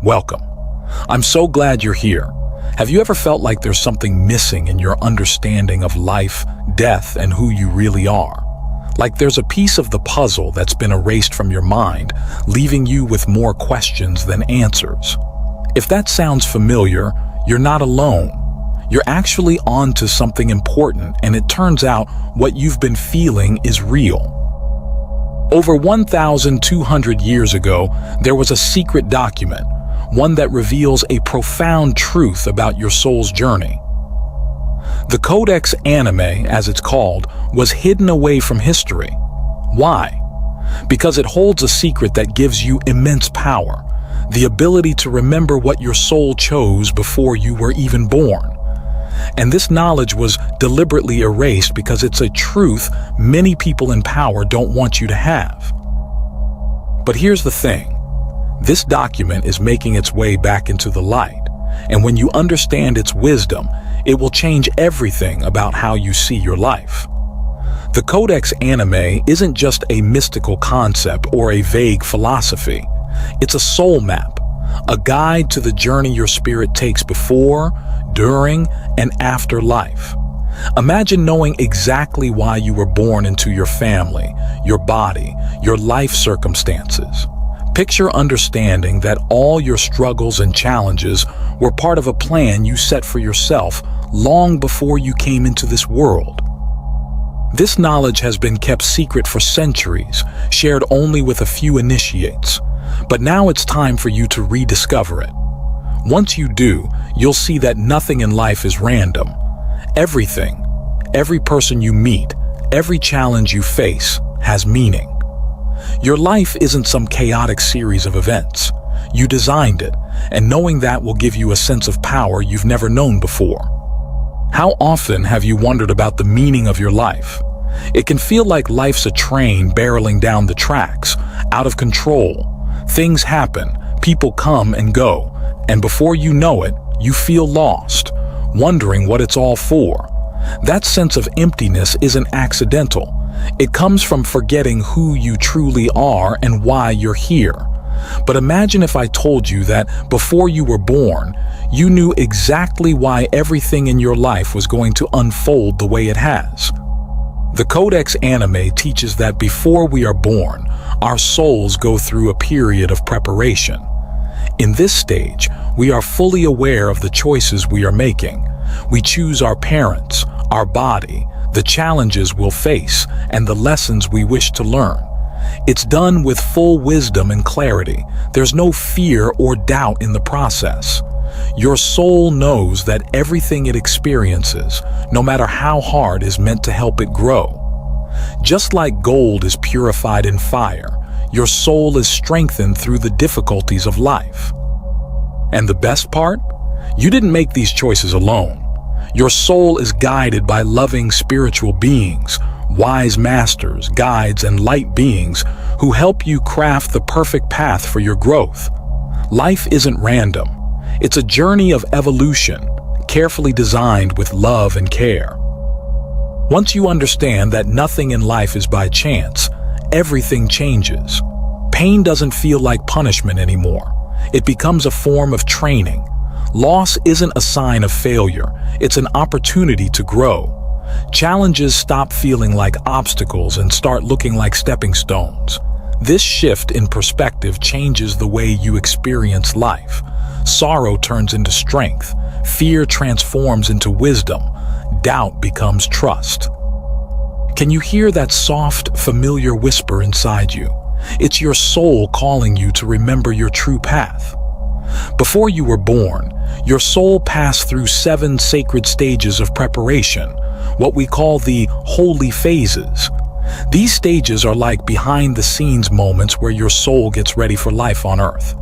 Welcome. I'm so glad you're here. Have you ever felt like there's something missing in your understanding of life, death, and who you really are? Like there's a piece of the puzzle that's been erased from your mind, leaving you with more questions than answers. If that sounds familiar, you're not alone. You're actually onto something important, and it turns out what you've been feeling is real. Over 1,200 years ago, there was a secret document, one that reveals a profound truth about your soul's journey. The Codex Anime, as it's called, was hidden away from history. Why? Because it holds a secret that gives you immense power, the ability to remember what your soul chose before you were even born. And this knowledge was deliberately erased because it's a truth many people in power don't want you to have. But here's the thing. This document is making its way back into the light, and when you understand its wisdom, it will change everything about how you see your life. The Codex Anime isn't just a mystical concept or a vague philosophy. It's a soul map, a guide to the journey your spirit takes before, during, and after life. Imagine knowing exactly why you were born into your family, your body, your life circumstances. Picture understanding that all your struggles and challenges were part of a plan you set for yourself long before you came into this world. This knowledge has been kept secret for centuries, shared only with a few initiates. But now it's time for you to rediscover it. Once you do, you'll see that nothing in life is random. Everything, every person you meet, every challenge you face has meaning. Your life isn't some chaotic series of events. You designed it, and knowing that will give you a sense of power you've never known before. How often have you wondered about the meaning of your life? It can feel like life's a train barreling down the tracks, out of control. Things happen, people come and go, and before you know it, you feel lost, wondering what it's all for. That sense of emptiness isn't accidental. It comes from forgetting who you truly are and why you're here. But imagine if I told you that before you were born, you knew exactly why everything in your life was going to unfold the way it has. The Codex Anime teaches that before we are born, our souls go through a period of preparation. In this stage, we are fully aware of the choices we are making. We choose our parents, our body, the challenges we'll face, and the lessons we wish to learn. It's done with full wisdom and clarity. There's no fear or doubt in the process. Your soul knows that everything it experiences, no matter how hard, is meant to help it grow. Just like gold is purified in fire, your soul is strengthened through the difficulties of life. And the best part? You didn't make these choices alone. Your soul is guided by loving spiritual beings, wise masters, guides, and light beings who help you craft the perfect path for your growth. Life isn't random. It's a journey of evolution, carefully designed with love and care. Once you understand that nothing in life is by chance, everything changes. Pain doesn't feel like punishment anymore. It becomes a form of training. Loss isn't a sign of failure. It's an opportunity to grow. Challenges stop feeling like obstacles and start looking like stepping stones. This shift in perspective changes the way you experience life. Sorrow turns into strength. Fear transforms into wisdom. Doubt becomes trust. Can you hear that soft, familiar whisper inside you? It's your soul calling you to remember your true path. Before you were born, your soul passed through 7 sacred stages of preparation, what we call the holy phases. These stages are like behind-the-scenes moments where your soul gets ready for life on Earth.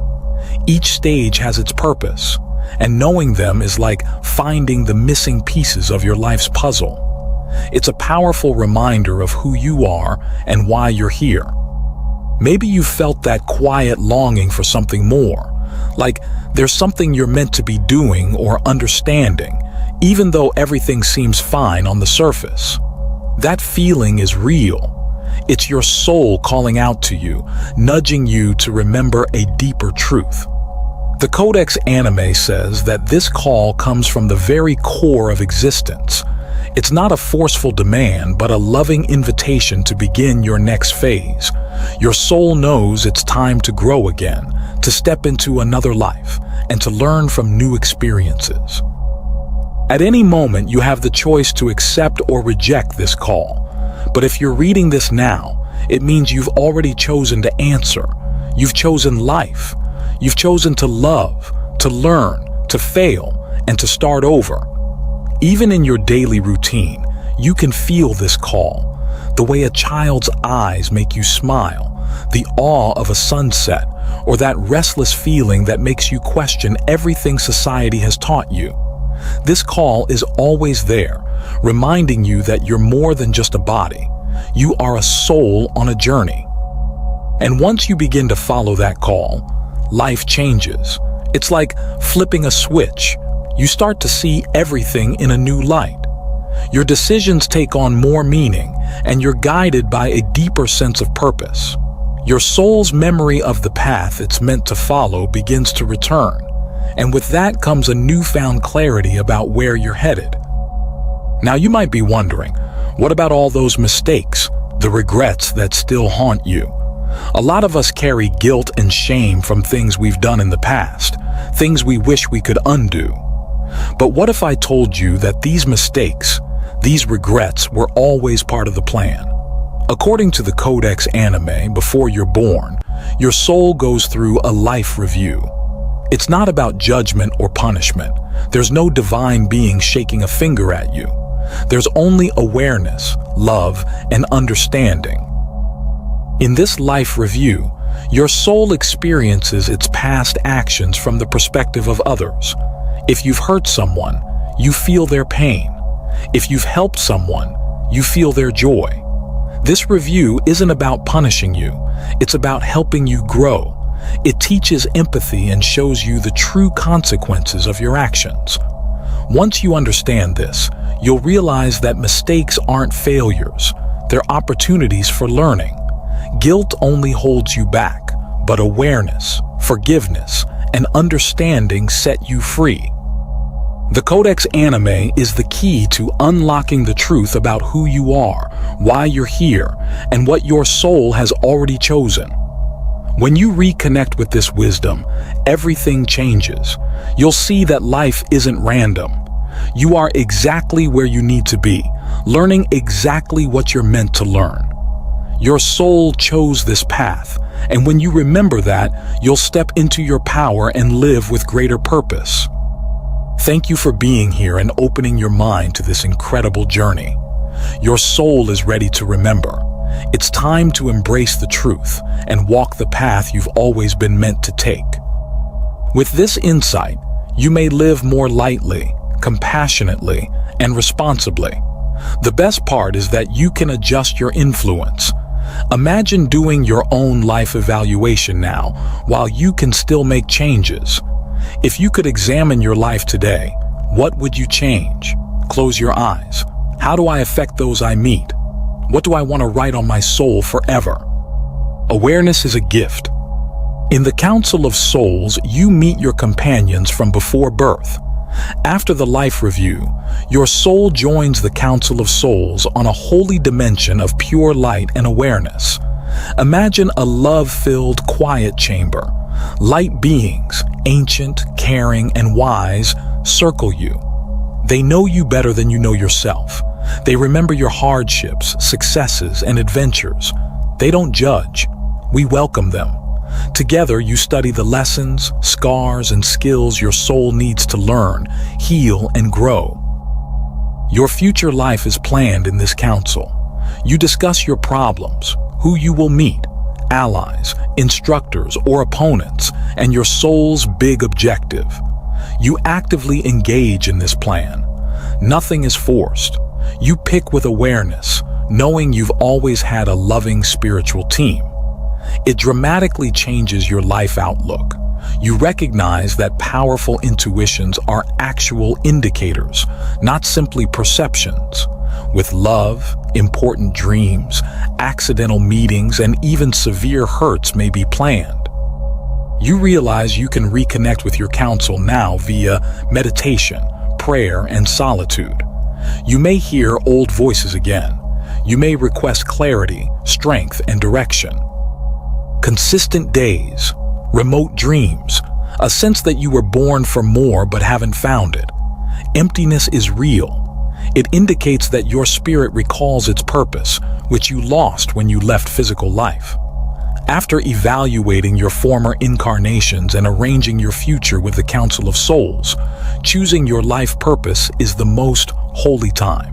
Each stage has its purpose, and knowing them is like finding the missing pieces of your life's puzzle. It's a powerful reminder of who you are and why you're here. Maybe you felt that quiet longing for something more, like there's something you're meant to be doing or understanding, even though everything seems fine on the surface. That feeling is real. It's your soul calling out to you, nudging you to remember a deeper truth. The Codex Anime says that this call comes from the very core of existence. It's not a forceful demand, but a loving invitation to begin your next phase. Your soul knows it's time to grow again, to step into another life, and to learn from new experiences. At any moment, you have the choice to accept or reject this call. But if you're reading this now, it means you've already chosen to answer. You've chosen life. You've chosen to love, to learn, to fail, and to start over. Even in your daily routine, you can feel this call. The way a child's eyes make you smile, the awe of a sunset, or that restless feeling that makes you question everything society has taught you. This call is always there, reminding you that you're more than just a body. You are a soul on a journey. And once you begin to follow that call, life changes. It's like flipping a switch. You start to see everything in a new light. Your decisions take on more meaning, and you're guided by a deeper sense of purpose. Your soul's memory of the path it's meant to follow begins to return, and with that comes a newfound clarity about where you're headed. Now you might be wondering, what about all those mistakes, the regrets that still haunt you? A lot of us carry guilt and shame from things we've done in the past, things we wish we could undo. But what if I told you that these mistakes, these regrets, were always part of the plan? According to the Codex Anime, before you're born, your soul goes through a life review. It's not about judgment or punishment. There's no divine being shaking a finger at you. There's only awareness, love, and understanding. In this life review, your soul experiences its past actions from the perspective of others. If you've hurt someone, you feel their pain. If you've helped someone, you feel their joy. This review isn't about punishing you. It's about helping you grow. It teaches empathy and shows you the true consequences of your actions. Once you understand this, you'll realize that mistakes aren't failures. They're opportunities for learning. Guilt only holds you back, but awareness, forgiveness, and understanding set you free. The Codex Anime is the key to unlocking the truth about who you are, why you're here, and what your soul has already chosen. When you reconnect with this wisdom, everything changes. You'll see that life isn't random. You are exactly where you need to be, learning exactly what you're meant to learn. Your soul chose this path, and when you remember that, you'll step into your power and live with greater purpose. Thank you for being here and opening your mind to this incredible journey. Your soul is ready to remember. It's time to embrace the truth and walk the path you've always been meant to take. With this insight, you may live more lightly, compassionately, and responsibly. The best part is that you can adjust your influence. Imagine doing your own life evaluation now, while you can still make changes. If you could examine your life today, what would you change? Close your eyes. How do I affect those I meet? What do I want to write on my soul forever? Awareness is a gift. In the Council of Souls, you meet your companions from before birth. After the life review, your soul joins the Council of Souls on a holy dimension of pure light and awareness. Imagine a love-filled, quiet chamber. Light beings, ancient, caring, and wise, circle you. They know you better than you know yourself. They remember your hardships, successes, and adventures. They don't judge. We welcome them. Together, you study the lessons, scars, and skills your soul needs to learn, heal, and grow. Your future life is planned in this council. You discuss your problems, who you will meet, allies, instructors, or opponents, and your soul's big objective. You actively engage in this plan. Nothing is forced. You pick with awareness, knowing you've always had a loving spiritual team. It dramatically changes your life outlook. You recognize that powerful intuitions are actual indicators, not simply perceptions. With love, important dreams, accidental meetings, and even severe hurts may be planned. You realize you can reconnect with your council now via meditation, prayer, and solitude. You may hear old voices again. You may request clarity, strength, and direction. Consistent days, remote dreams, a sense that you were born for more but haven't found it. Emptiness is real. It indicates that your spirit recalls its purpose, which you lost when you left physical life. After evaluating your former incarnations and arranging your future with the Council of Souls, choosing your life purpose is the most holy time.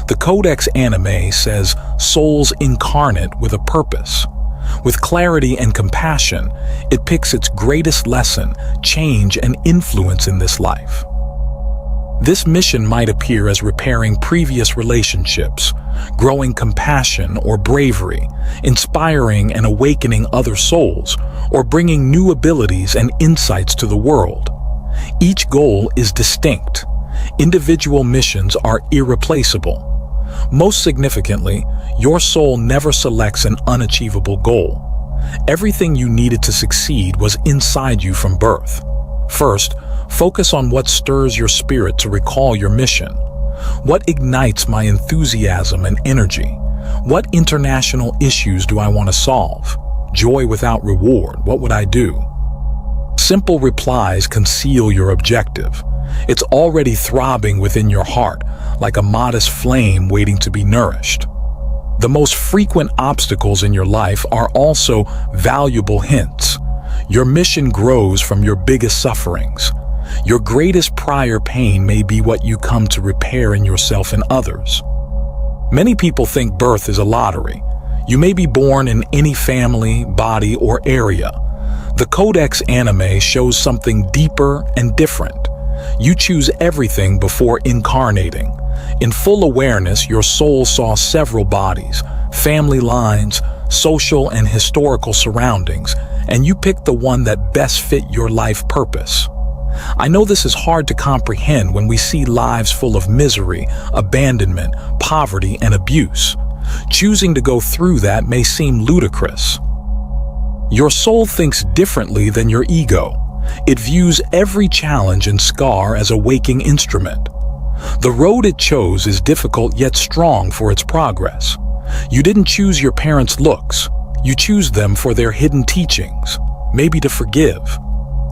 The Codex Anime says souls incarnate with a purpose. With clarity and compassion, it picks its greatest lesson, change, and influence in this life. This mission might appear as repairing previous relationships, growing compassion or bravery, inspiring and awakening other souls, or bringing new abilities and insights to the world. Each goal is distinct. Individual missions are irreplaceable. Most significantly, your soul never selects an unachievable goal. Everything you needed to succeed was inside you from birth. First, focus on what stirs your spirit to recall your mission. What ignites my enthusiasm and energy? What international issues do I want to solve? Joy without reward, what would I do? Simple replies conceal your objective. It's already throbbing within your heart, like a modest flame waiting to be nourished. The most frequent obstacles in your life are also valuable hints. Your mission grows from your biggest sufferings. Your greatest prior pain may be what you come to repair in yourself and others. Many people think birth is a lottery. You may be born in any family, body, or area. The Codex Anime shows something deeper and different. You choose everything before incarnating. In full awareness, your soul saw several bodies, family lines, social and historical surroundings, and you picked the one that best fit your life purpose. I know this is hard to comprehend when we see lives full of misery, abandonment, poverty, and abuse. Choosing to go through that may seem ludicrous. Your soul thinks differently than your ego. It views every challenge and scar as a waking instrument. The road it chose is difficult yet strong for its progress. You didn't choose your parents' looks. You choose them for their hidden teachings, maybe to forgive,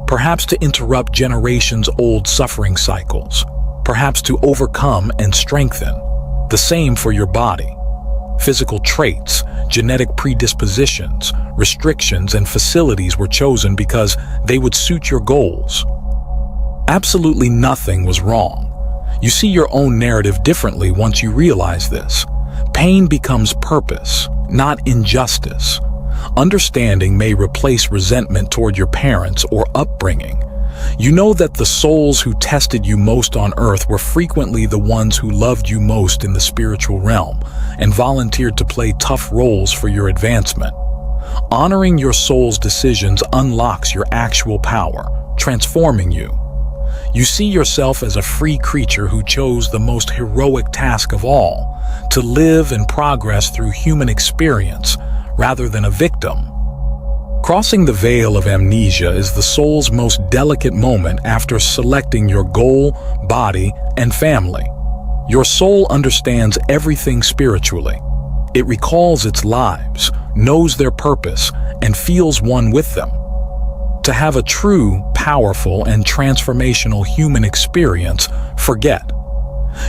perhaps to interrupt generations-old suffering cycles, perhaps to overcome and strengthen. The same for your body. Physical traits, genetic predispositions, restrictions, and facilities were chosen because they would suit your goals. Absolutely nothing was wrong. You see your own narrative differently once you realize this. Pain becomes purpose, not injustice. Understanding may replace resentment toward your parents or upbringing. You know that the souls who tested you most on earth were frequently the ones who loved you most in the spiritual realm and volunteered to play tough roles for your advancement. Honoring your soul's decisions unlocks your actual power, transforming you. You see yourself as a free creature who chose the most heroic task of all, to live and progress through human experience rather than a victim. Crossing the veil of amnesia is the soul's most delicate moment after selecting your goal, body, and family. Your soul understands everything spiritually. It recalls its lives, knows their purpose, and feels one with them. To have a true, powerful, and transformational human experience, forget.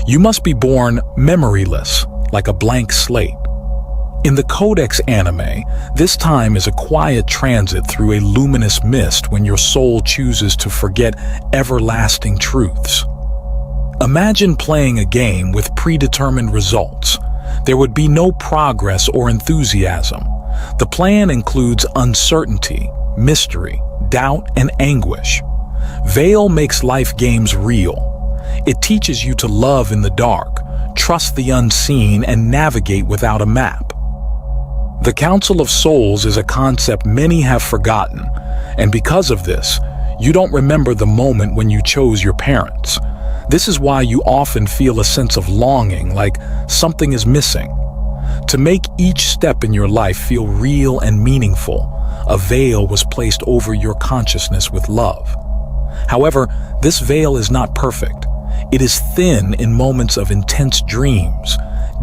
You must be born memoryless, like a blank slate. In the Codex Anime, this time is a quiet transit through a luminous mist when your soul chooses to forget everlasting truths. Imagine playing a game with predetermined results. There would be no progress or enthusiasm. The plan includes uncertainty, mystery, doubt, and anguish. Veil makes life games real. It teaches you to love in the dark, trust the unseen, and navigate without a map. The Council of Souls is a concept many have forgotten, and because of this, you don't remember the moment when you chose your parents. This is why you often feel a sense of longing, like something is missing. To make each step in your life feel real and meaningful, a veil was placed over your consciousness with love. However, this veil is not perfect. It is thin in moments of intense dreams,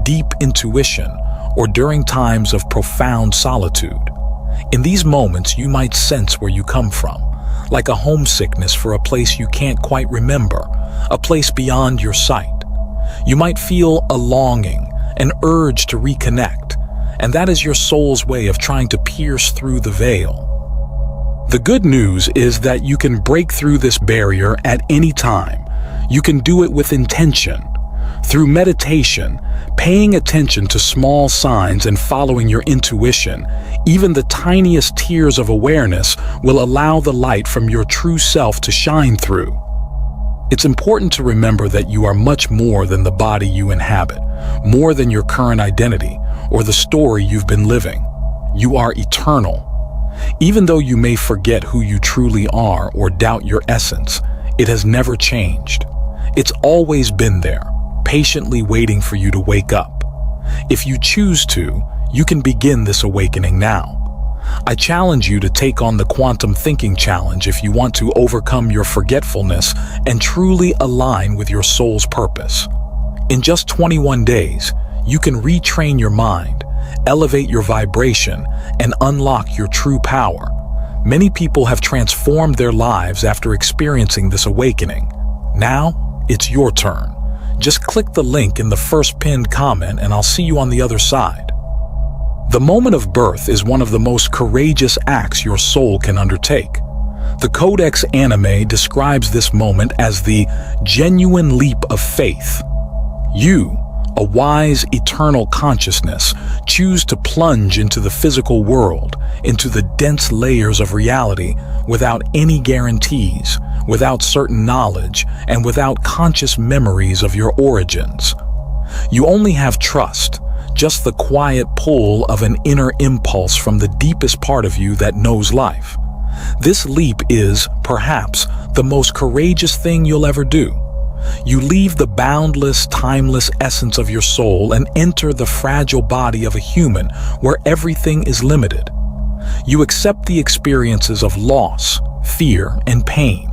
deep intuition, or during times of profound solitude. In these moments, you might sense where you come from, like a homesickness for a place you can't quite remember, a place beyond your sight. You might feel a longing, an urge to reconnect, and that is your soul's way of trying to pierce through the veil. The good news is that you can break through this barrier at any time. You can do it with intention. Through meditation, paying attention to small signs and following your intuition, even the tiniest tears of awareness will allow the light from your true self to shine through. It's important to remember that you are much more than the body you inhabit, more than your current identity or the story you've been living. You are eternal. Even though you may forget who you truly are or doubt your essence, it has never changed. It's always been there, patiently waiting for you to wake up. If you choose to, you can begin this awakening now. I challenge you to take on the Quantum Thinking Challenge if you want to overcome your forgetfulness and truly align with your soul's purpose. In just 21 days, you can retrain your mind, elevate your vibration, and unlock your true power. Many people have transformed their lives after experiencing this awakening. Now, it's your turn. Just click the link in the first pinned comment and I'll see you on the other side. The moment of birth is one of the most courageous acts your soul can undertake. The Codex Anime describes this moment as the genuine leap of faith. You, a wise, eternal consciousness, choose to plunge into the physical world, into the dense layers of reality, without any guarantees, without certain knowledge, and without conscious memories of your origins. You only have trust, just the quiet pull of an inner impulse from the deepest part of you that knows life. This leap is, perhaps, the most courageous thing you'll ever do. You leave the boundless, timeless essence of your soul and enter the fragile body of a human where everything is limited. You accept the experiences of loss, fear, and pain.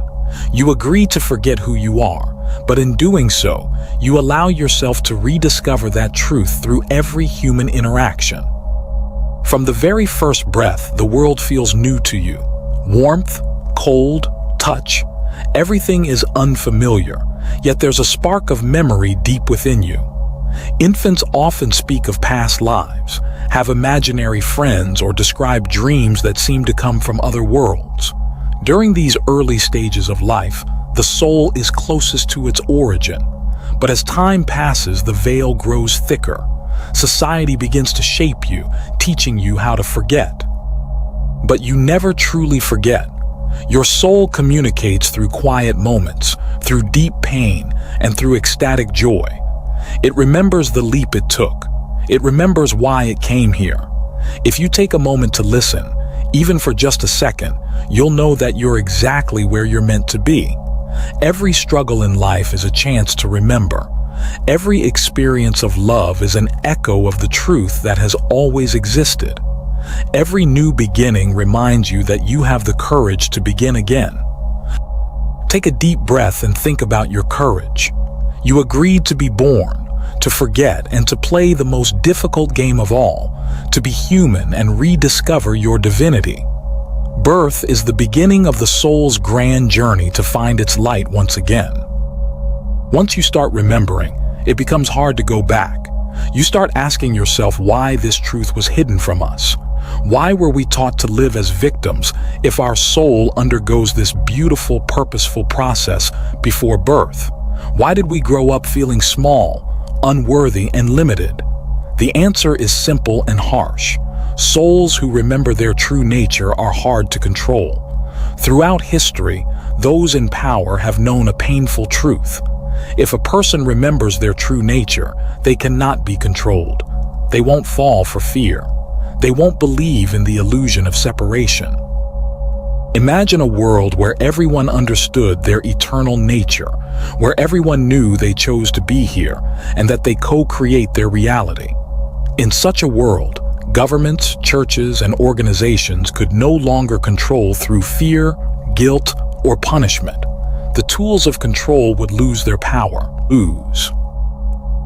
You agree to forget who you are, but in doing so, you allow yourself to rediscover that truth through every human interaction. From the very first breath, the world feels new to you. Warmth, cold, touch, everything is unfamiliar, yet there's a spark of memory deep within you. Infants often speak of past lives, have imaginary friends, or describe dreams that seem to come from other worlds. During these early stages of life, the soul is closest to its origin. But as time passes, the veil grows thicker. Society begins to shape you, teaching you how to forget. But you never truly forget. Your soul communicates through quiet moments, through deep pain, and through ecstatic joy. It remembers the leap it took. It remembers why it came here. If you take a moment to listen, even for just a second, you'll know that you're exactly where you're meant to be. Every struggle in life is a chance to remember. Every experience of love is an echo of the truth that has always existed. Every new beginning reminds you that you have the courage to begin again. Take a deep breath and think about your courage. You agreed to be born, to forget, and to play the most difficult game of all, to be human and rediscover your divinity. Birth is the beginning of the soul's grand journey to find its light once again. Once you start remembering, it becomes hard to go back. You start asking yourself why this truth was hidden from us. Why were we taught to live as victims if our soul undergoes this beautiful, purposeful process before birth? Why did we grow up feeling small, unworthy, and limited? The answer is simple and harsh. Souls who remember their true nature are hard to control. Throughout history, those in power have known a painful truth. If a person remembers their true nature, they cannot be controlled. They won't fall for fear. They won't believe in the illusion of separation. Imagine a world where everyone understood their eternal nature, where everyone knew they chose to be here, and that they co-create their reality. In such a world, Governments, churches, and organizations could no longer control through fear, guilt, or punishment. The tools of control would lose their power. Ooze.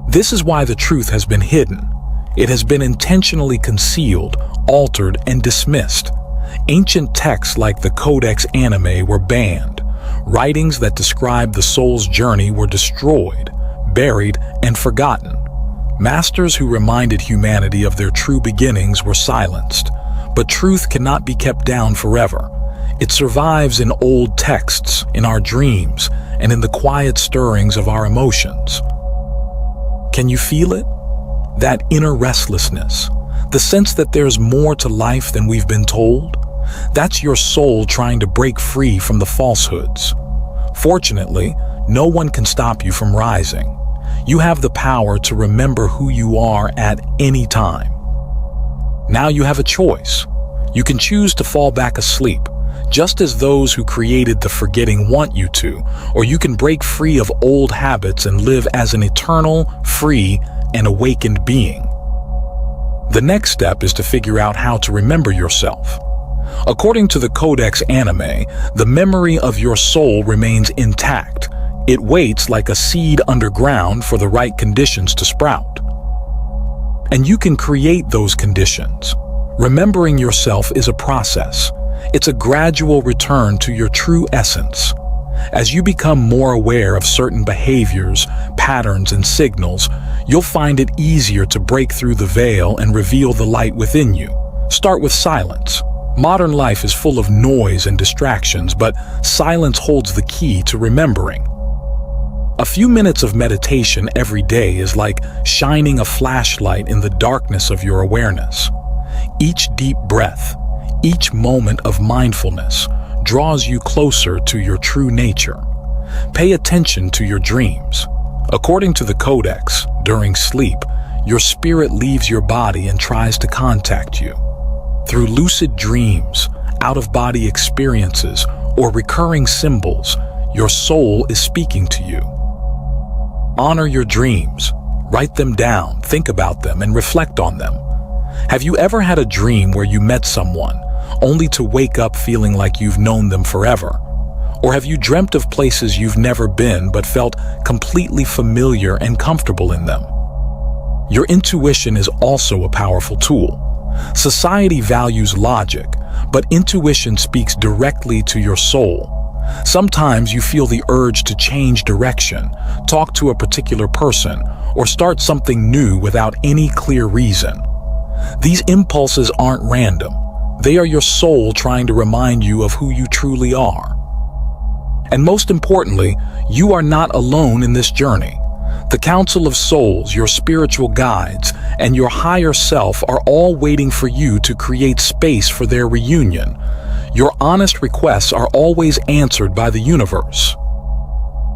This is why the truth has been hidden. It has been intentionally concealed, altered, and dismissed. Ancient texts like the Codex Anime were banned. Writings that described the soul's journey were destroyed, buried, and forgotten. Masters who reminded humanity of their true beginnings were silenced. But truth cannot be kept down forever. It survives in old texts, in our dreams, and in the quiet stirrings of our emotions. Can you feel it? That inner restlessness, the sense that there's more to life than we've been told? That's your soul trying to break free from the falsehoods. Fortunately, no one can stop you from rising. You have the power to remember who you are at any time. Now you have a choice. You can choose to fall back asleep, just as those who created the forgetting want you to, or you can break free of old habits and live as an eternal, free, and awakened being. The next step is to figure out how to remember yourself. According to the Codex Anime, the memory of your soul remains intact. It waits like a seed underground for the right conditions to sprout. And you can create those conditions. Remembering yourself is a process. It's a gradual return to your true essence. As you become more aware of certain behaviors, patterns, and signals, you'll find it easier to break through the veil and reveal the light within you. Start with silence. Modern life is full of noise and distractions, but silence holds the key to remembering. A few minutes of meditation every day is like shining a flashlight in the darkness of your awareness. Each deep breath, each moment of mindfulness draws you closer to your true nature. Pay attention to your dreams. According to the Codex, during sleep, your spirit leaves your body and tries to contact you. Through lucid dreams, out-of-body experiences, or recurring symbols, your soul is speaking to you. Honor your dreams. Write them down, think about them, and reflect on them. Have you ever had a dream where you met someone, only to wake up feeling like you've known them forever? Or have you dreamt of places you've never been but felt completely familiar and comfortable in them? Your intuition is also a powerful tool. Society values logic, but intuition speaks directly to your soul. Sometimes you feel the urge to change direction, talk to a particular person, or start something new without any clear reason. These impulses aren't random. They are your soul trying to remind you of who you truly are. And most importantly, you are not alone in this journey. The Council of Souls, your spiritual guides, and your higher self are all waiting for you to create space for their reunion. Your honest requests are always answered by the universe.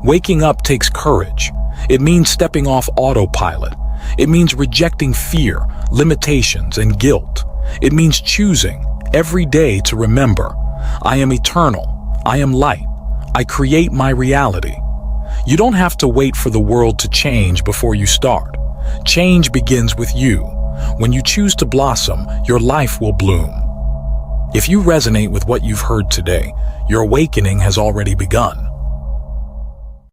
Waking up takes courage. It means stepping off autopilot. It means rejecting fear, limitations, and guilt. It means choosing every day to remember, I am eternal, I am light, I create my reality. You don't have to wait for the world to change before you start. Change begins with you. When you choose to blossom, your life will bloom. If you resonate with what you've heard today, your awakening has already begun.